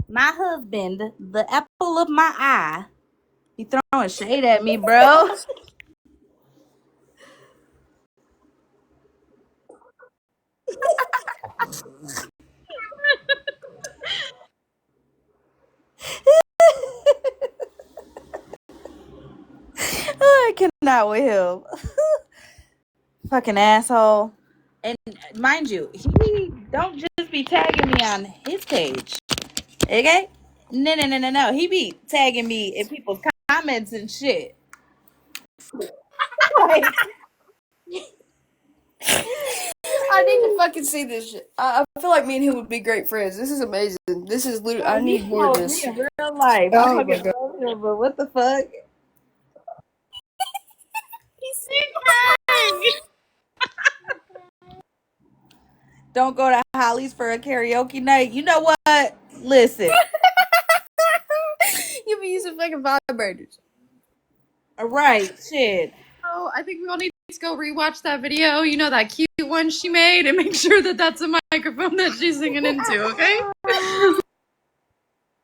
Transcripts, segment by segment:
My husband, the apple of my eye. He throwing shade at me, bro. I cannot with him. Fucking asshole. And mind you, he don't just be tagging me on his page. Okay? No. He be tagging me in people's comments and shit. Like, I need to fucking see this shit. I feel like me and him would be great friends. This is amazing. This is literally. I need more of this. in real life. Oh I my fucking love him, but what the fuck? He's sick. Don't go to Holly's for a karaoke night. You know what? Listen. You be using fucking vibrators. All right, shit. Oh, I think we all need to go rewatch that video. You know, that cute one she made, and make sure that that's a microphone that she's singing into. Okay.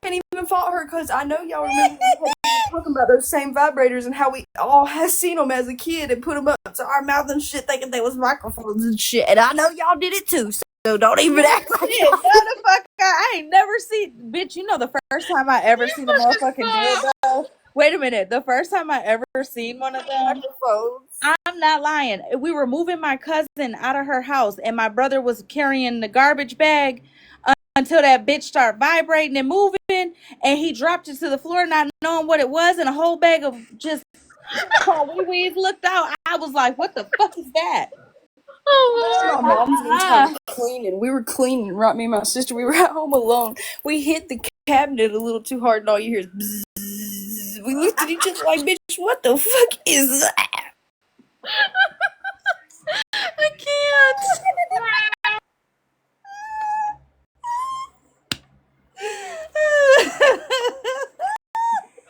Can't even fault her because I know y'all remember talking about those same vibrators and how we all has seen them as a kid and put them up to our mouth and shit, thinking they was microphones and shit. And I know y'all did it too. So don't even act like Shit, motherfucker. I ain't never seen. Bitch, you know the first time I ever seen a motherfucking dildo. Wait a minute. The first time I ever seen one of them. microphones. I'm not lying. We were moving my cousin out of her house, and my brother was carrying the garbage bag until that bitch started vibrating and moving, and he dropped it to the floor, not knowing what it was, and a whole bag of just wee looked out. I was like, "What the fuck is that?" Oh, My mom's one time cleaning. We were cleaning, right? Me and my sister, we were at home alone. We hit the cabinet a little too hard, and all you hear is bzzz. We looked at each other like, bitch, what the fuck is that? I can't.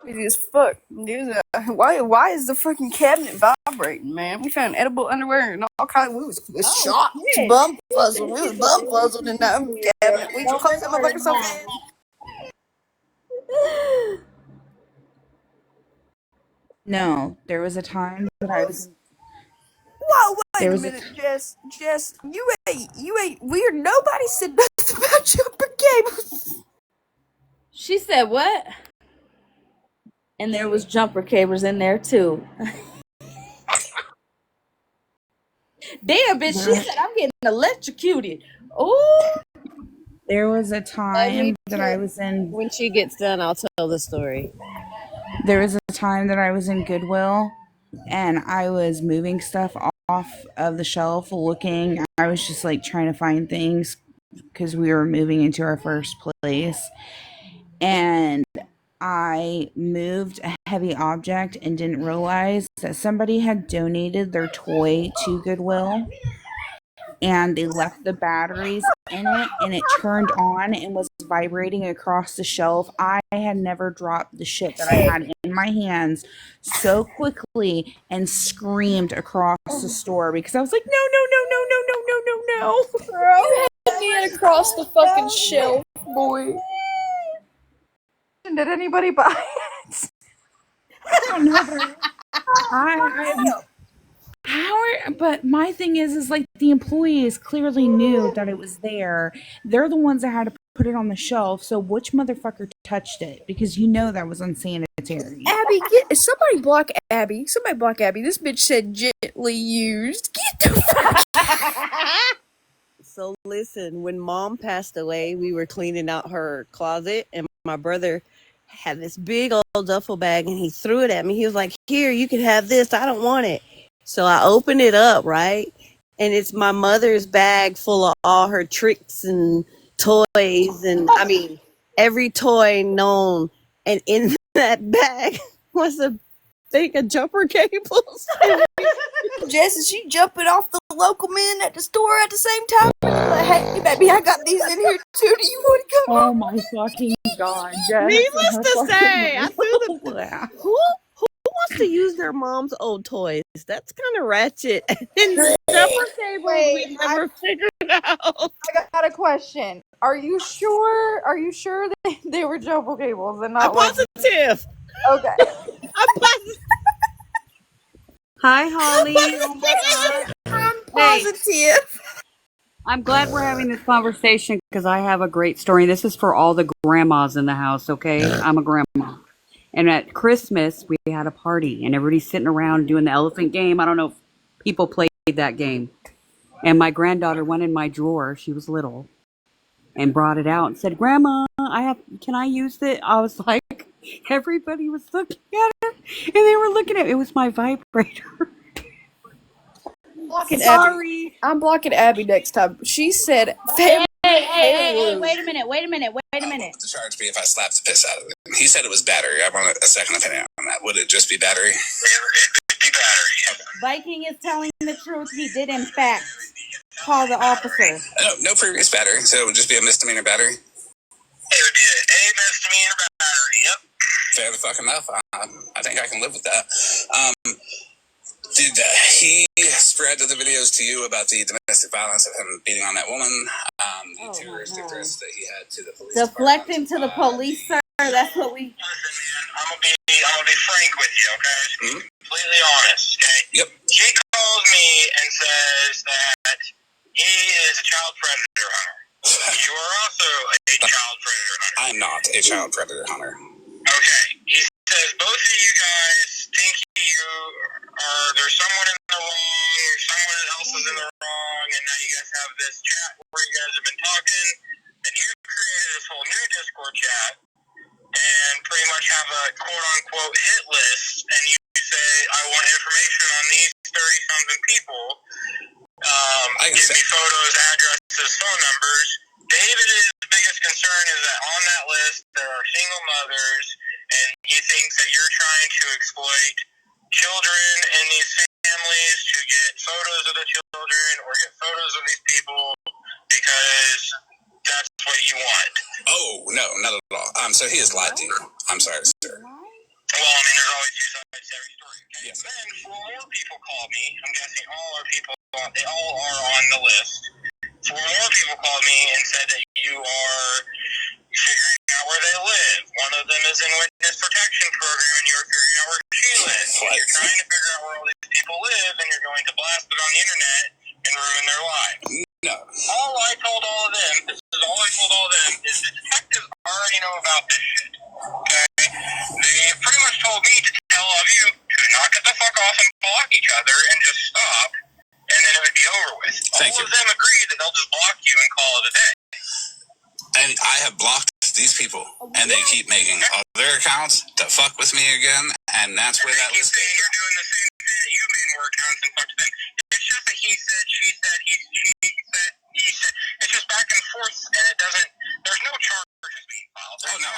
Crazy as fuck. Why is the fucking cabinet vibrating, man? We found edible underwear and all kinds. We was shocked, bum fuzzled. We was bum fuzzled in that cabinet. We just closed that motherfucker so fast. No, there was a time that I was. Whoa, wait a minute, Jess. You ain't weird. Nobody said nothing about jumper cables. She said what? And there was jumper cables in there too. Damn, bitch, she said I'm getting electrocuted. Oh. There was a time that I was in. When she gets done, I'll tell the story. There was a time that I was in Goodwill, and I was moving stuff off of the shelf, looking. I was just like trying to find things because we were moving into our first place, and I moved a heavy object and didn't realize that somebody had donated their toy to Goodwill, and they left the batteries in it, and it turned on and was vibrating across the shelf. I had never dropped the shit that I had in my hands so quickly and screamed across the store because I was like, no. Bro, you had me across the fucking shelf, boy. Did anybody buy it? I don't know, but my thing is like the employees clearly knew that it was there. They're the ones that had to put it on the shelf. So which motherfucker touched it? Because you know that was unsanitary. Abby, somebody block Abby. Somebody block Abby. This bitch said gently used. Get the fuck. So listen, when Mom passed away, we were cleaning out her closet, and my brother had this big old duffel bag, and he threw it at me. He was like, "Here, you can have this. I don't want it." So I opened it up, right? And it's my mother's bag full of all her tricks and toys, and I mean, every toy known. And in that bag was a thing of jumper cables. Jess, is she jumping off the local men at the store at the same time? Like, hey, baby, I got these in here too. Do you want to come? Oh my fucking god! Yes. Needless to say, I threw the who wants to use their mom's old toys? That's kind of ratchet. And jumper cables, Wait, we never figured out. I got a question. Are you sure? Are you sure they were jumbo cables and not I'm positive. Okay. I'm positive. Hi, Holly. Oh my God. I'm Hey. positive. I'm glad we're having this conversation because I have a great story. This is for all the grandmas in the house, okay? I'm a grandma. And at Christmas, we had a party and everybody's sitting around doing the elephant game. I don't know if people played that game. And my granddaughter went in my drawer, she was little, and brought it out and said, Grandma, can I use it? I was like, everybody was looking at her and they were looking at it. It was my vibrator. Sorry. I'm blocking Abby next time. She said, Hey, wait a minute. The charge be if I slapped the piss out of it. He said it was battery. I want a second opinion on that. Would it just be battery? It would be battery. Okay. Viking is telling the truth. He did, in fact, call the officer. No previous battery, so it would just be a misdemeanor battery? It would be a misdemeanor battery, yep. Fair the fuck enough. I think I can live with that. Did he spread the videos to you about the domestic violence of him beating on that woman? The terroristic threats that he had to the police Deflecting to the police, sir. That's what we... Listen, man, I'm gonna be frank with you, okay? Completely honest, okay? Yep. He calls me and says that he is a child predator hunter. You are also a child predator hunter. I'm not a child predator hunter. Okay. He says both of you guys think there's someone in the wrong, or someone else is in the wrong, and now you guys have this chat where you guys have been talking, and you've created this whole new Discord chat, and pretty much have a quote-unquote hit list, and you say, I want information on these 30-something people, give me photos, addresses, phone numbers. David's biggest concern is that on that list there are single mothers, and he thinks that you're trying to exploit children in these families to get photos of the children or get photos of these people because that's what you want. Oh, no, not at all. So he has lied to you. I'm sorry, sir. Well, I mean, there's always two sides to every story. Okay? Yes. Then four more people called me. I'm guessing all our people, they all are on the list. Four more people called me and said that you are figuring out where they live. One of them is in witness protection program, and you're figuring out where she lives. You're trying to figure out where all these people live, and you're going to blast it on the internet and ruin their lives. No. All I told all of them, this is all I told all of them, is the detectives already know about this shit. Okay? They pretty much told me to tell all of you to knock it the fuck off and block each other and just stop, and then it would be over with. All of them agreed that they'll just block you and call it a day. And I have blocked these people, and they keep making other accounts to fuck with me again, and that's where that list is. You're doing the same thing that you made more accounts and fucked them. It's just that he said, she said, he said, he said. It's just back and forth, and it doesn't. There's no charges being filed. Oh no,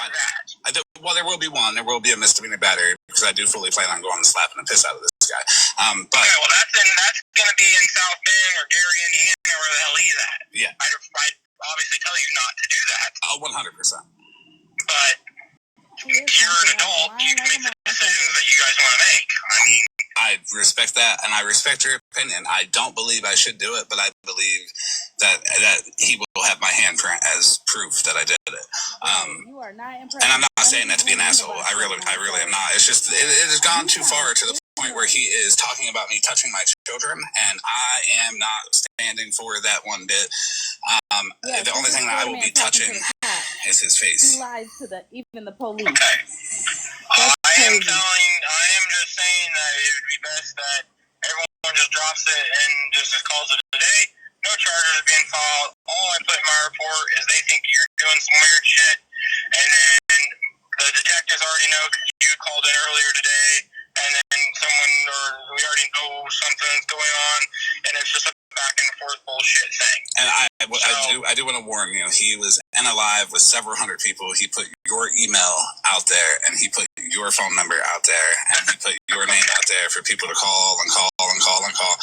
well, there will be one. There will be a misdemeanor battery because I do fully plan on going and slapping the piss out of this guy. But okay, well, that's going to be in South Bend or Gary, Indiana, where the hell he's at. Yeah, I obviously tell you not to do that. 100%. But you're an adult. You can make the decisions that you guys want to make. I mean, I respect that, and I respect your opinion. I don't believe I should do it, but I believe that he will have my handprint as proof that I did it. You are not impressed. And I'm not saying that to be an asshole. I really am not. It's just it has gone too far to the point where he is talking about me touching my children, and I am not standing for that one bit. The only thing that I will be touching is his face. He lies to even the police. Okay. I am just saying that it would be best that everyone just drops it and just calls it a day. No charges being filed. All I put in my report is they think you're doing some weird shit, and then the detectives already know because you called in earlier today, and then we already know something's going on, and it's just a back and forth bullshit thing. And I do want to warn you, he was in a live with several hundred people. He put your email out there, and he put your phone number out there, and he put your name out there for people to call and call and call and call,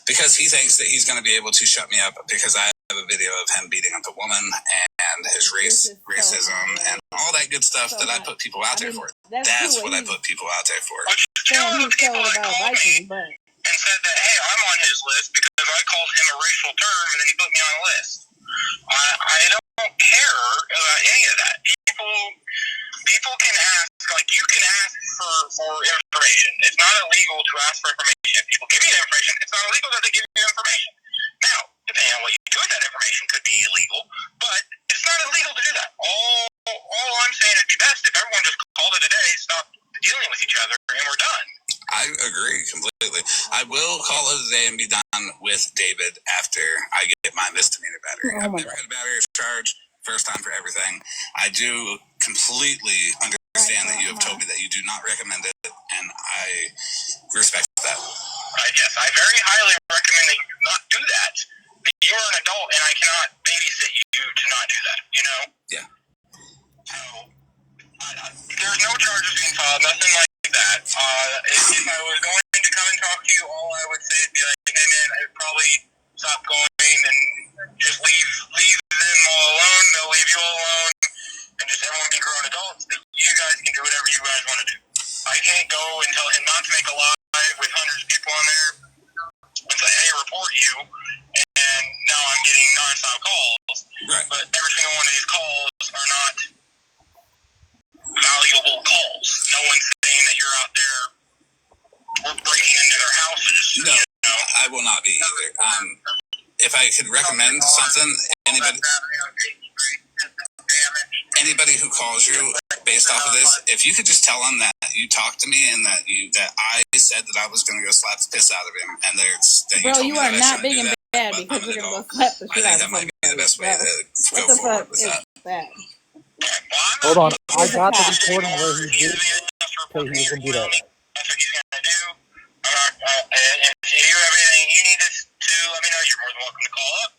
because he thinks that he's going to be able to shut me up because I have a video of him beating up a woman and his racism, and all that good stuff that I put people out there for. That's what I put people out there for. Which saying he's told about Viking, but and said that, hey, I'm on his list because I called him a racial term and then he put me on a list. I don't care about any of that. People can ask, like, you can ask for information. It's not illegal to ask for information. If people give you the information, it's not illegal that they give you information. Now, depending on what you do with that information could be illegal, but it's not illegal to do that. All I'm saying would be best if everyone just called it a day, stop dealing with each other, and we're done. I agree completely. I will call it a day and be done with David after I get my misdemeanor battery. I've never had a battery charge. First time for everything. I do completely understand that you have told me that you do not recommend it, and I respect that. Yes, I very highly recommend that you do not do that. But you are an adult, and I cannot babysit you to not do that, you know? Yeah. So, there's no charges being filed, nothing like that. If I was going to come and talk to you, all I would say would be like, hey man, I'd probably stop going and just leave them all alone. They'll leave you all alone, and just everyone be grown adults. You guys can do whatever you guys want to do. I can't go and tell him not to make a live with hundreds of people on there and say, hey, report you. And now I'm getting nonstop calls. Right. But every single one of these calls are not valuable calls. No one's saying that you're out there breaking into their houses. No, you know? I will not be either. If I could recommend something, anybody who calls you based off of this, if you could just tell them that you talked to me and that I said that I was going to go slap the piss out of him, and that you are not big and bad because you're going to go slap the shit out of him. I think that might be the best way to go forward with that. That? Hold on, I got the recording where he did say he was going to do that. That's what he's going to do. If you have anything you need us to let me know, you're more than welcome to call up.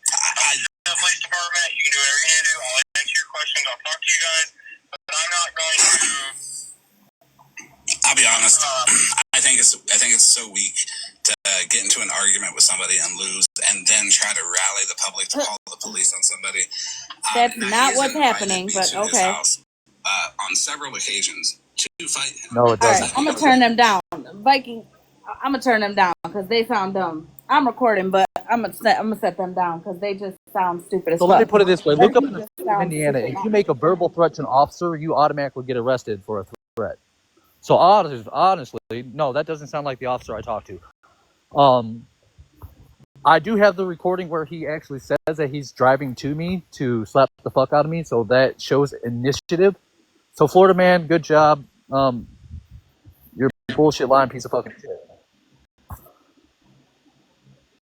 The police department, you can do whatever you need to do. I'll answer your questions. I'll talk to you guys. But I'm not going to. I'll be honest. I think it's so weak to get into an argument with somebody and lose, and then try to rally the public to call the police on somebody. That's not what's happening, but okay. On several occasions to fight him. No, it doesn't. All right, I'm gonna turn them down. Viking, I'm gonna turn them down because they sound dumb. I'm recording, but I'm gonna set them down because they just sound stupid as So fuck. let me put it this way. Look up in the state of Sounds Indiana. stupid. If you make a verbal threat to an officer, you automatically get arrested for a threat. So honestly, no, that doesn't sound like the officer I talked to. I do have the recording where he actually says that he's driving to me to slap the fuck out of me, so that shows initiative. So Florida man, good job. You're a bullshit lying piece of fucking shit.